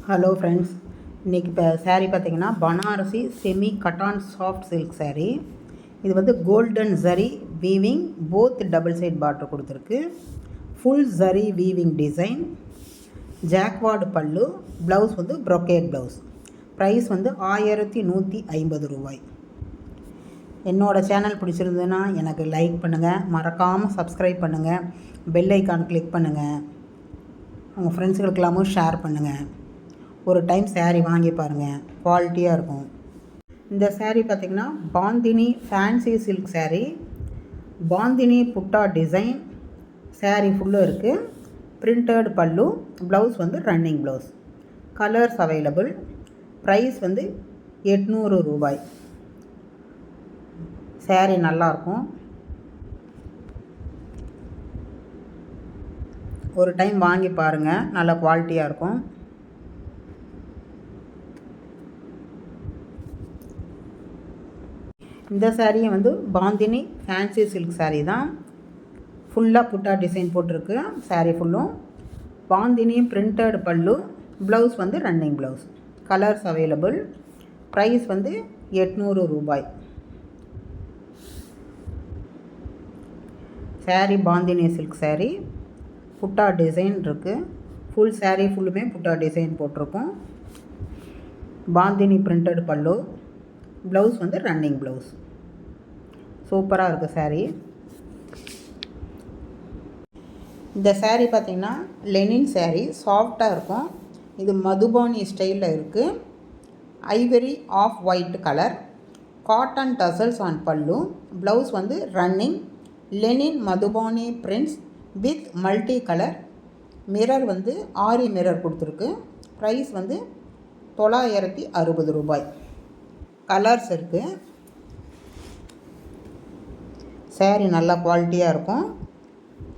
Hello friends, இன்றைக்கி இப்போ saree பார்த்திங்கன்னா Banarasi semi cotton soft silk saree. இது வந்து golden zari weaving both double side border கொடுத்துருக்கு. Full zari weaving design, jacquard pallu, blouse வந்து ப்ரொக்கேட் ப்ளவுஸ். ப்ரைஸ் வந்து 1150 ரூபாய். என்னோடய சேனல் பிடிச்சிருந்ததுன்னா எனக்கு லைக் பண்ணுங்கள், மறக்காமல் சப்ஸ்கிரைப் பண்ணுங்கள், பெல் ஐக்கான் கிளிக் பண்ணுங்கள், உங்கள் ஃப்ரெண்ட்ஸுகளுக்கெல்லாமும் ஷேர் பண்ணுங்கள். ஒரு டைம் saree வாங்கி பாருங்கள், குவாலிட்டியாக இருக்கும். இந்த saree பார்த்திங்கன்னா bandhani fancy silk saree, bandhani butta design. saree ஃபுல்லும் இருக்குது. பிரிண்டட் பல்லு, ப்ளவுஸ் வந்து running blouse. Colours available. Price வந்து 800 ரூபாய். saree நல்லாயிருக்கும். ஒரு டைம் வாங்கி பாருங்கள், நல்ல குவாலிட்டியாக இருக்கும். இந்த சாரியை வந்து பாந்தினி ஃபேன்சி சில்க் saree தான். ஃபுல்லாக புட்டா டிசைன் போட்டிருக்கு. saree ஃபுல்லும் பாந்தினி பிரிண்டட் பல்லு, ப்ளவுஸ் வந்து running blouse. Colours available. Price வந்து 800 ரூபாய். saree bandhani silk saree, butta design இருக்குது. ஃபுல் saree ஃபுல்லுமே புட்டா டிசைன் போட்டிருக்கும். பாந்தினி பிரிண்டட் பல்லு, ப்ளவுஸ் வந்து ரன்னிங் ப்ளவுஸ். சூப்பராக இருக்குது saree. இந்த saree பார்த்திங்கன்னா லெனின் saree, சாஃப்டாக இருக்கும். இது மதுபானி ஸ்டைலில் இருக்குது. Ivory off white colour, cotton tassels on pallu, blouse வந்து running linen Madhubani prints with multi colour. Mirror வந்து ஆரி மிரர் கொடுத்துருக்கு. ப்ரைஸ் வந்து 960 ரூபாய். கலர்ஸ் இருக்குது. saree நல்லா குவாலிட்டியாக இருக்கும்.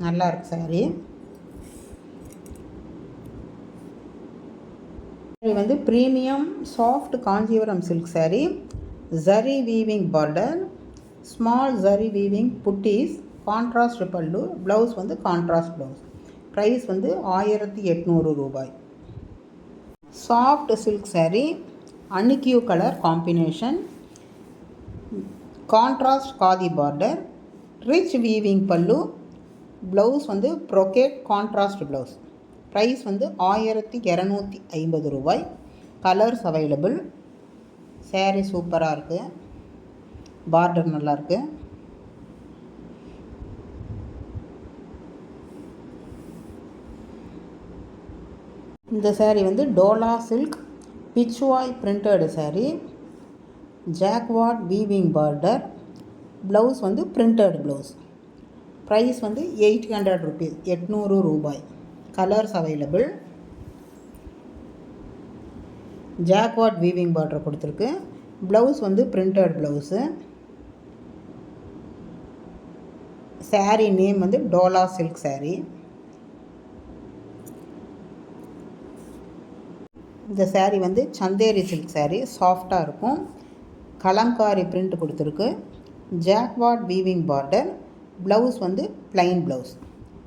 நல்லா இருக்குது saree. வந்து premium soft Kanchipuram silk saree, zari weaving border, small zari weaving buttis, contrast pallu, blouse வந்து கான்ட்ராஸ்ட் ப்ளவுஸ். ப்ரைஸ் வந்து 1800 ரூபாய். Soft silk saree, unique colour combination, contrast காதி border, rich weaving pallu, blouse வந்து ப்ரொக்கேட் கான்ட்ராஸ்ட் ப்ளவுஸ். ப்ரைஸ் வந்து 1250 ரூபாய். Colours available. saree சூப்பராக இருக்குது. Border நல்லாயிருக்கு. இந்த saree வந்து Dola silk Pichwai printed saree, jacquard weaving border, blouse வந்து பிரிண்டட் ப்ளவுஸ். ப்ரைஸ் வந்து 800 rupees, 800 ரூபாய். Colours available. Jacquard weaving border கொடுத்துருக்கு. ப்ளவுஸ் வந்து பிரிண்டட் ப்ளவுஸு. saree நேம் வந்து டோலா சில்க் saree. இந்த saree வந்து சந்தேரி சில்க் saree, சாஃப்டாக இருக்கும். கலம்காரி பிரிண்ட் கொடுத்துருக்கு. ஜாக்வார்ட் வீவிங் பார்டர், ப்ளவுஸ் வந்து ப்ளைன் ப்ளவுஸ்.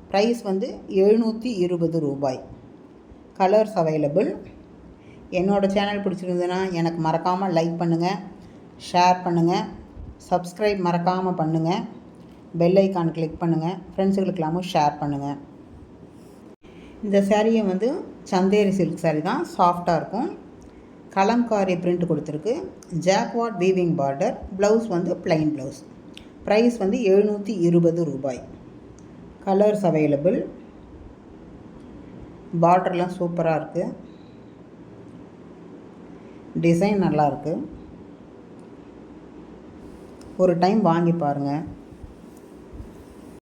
ப்ரைஸ் வந்து 720 ரூபாய். Colours available. என்னோடய சேனல் பிடிச்சிருந்ததுன்னா எனக்கு மறக்காமல் லைக் பண்ணுங்கள், ஷேர் பண்ணுங்கள், சப்ஸ்கிரைப் மறக்காமல் பண்ணுங்கள், பெல் ஐக்கான் கிளிக் பண்ணுங்கள், ஃப்ரெண்ட்ஸுகளுக்கெல்லாமும் ஷேர் பண்ணுங்கள். இந்த சாரியை வந்து சந்தேரி சில்க் saree தான், சாஃப்டாக இருக்கும். கலம்காரி பிரிண்ட் கொடுத்துருக்கு. ஜாக்வார்ட் வீவிங் பார்டர், ப்ளவுஸ் வந்து ப்ளைன் ப்ளவுஸ். ப்ரைஸ் வந்து 720 ரூபாய். Colours available. பார்டர்லாம் சூப்பராக இருக்குது. டிசைன் நல்லாயிருக்கு. ஒரு டைம் வாங்கி பாருங்கள்.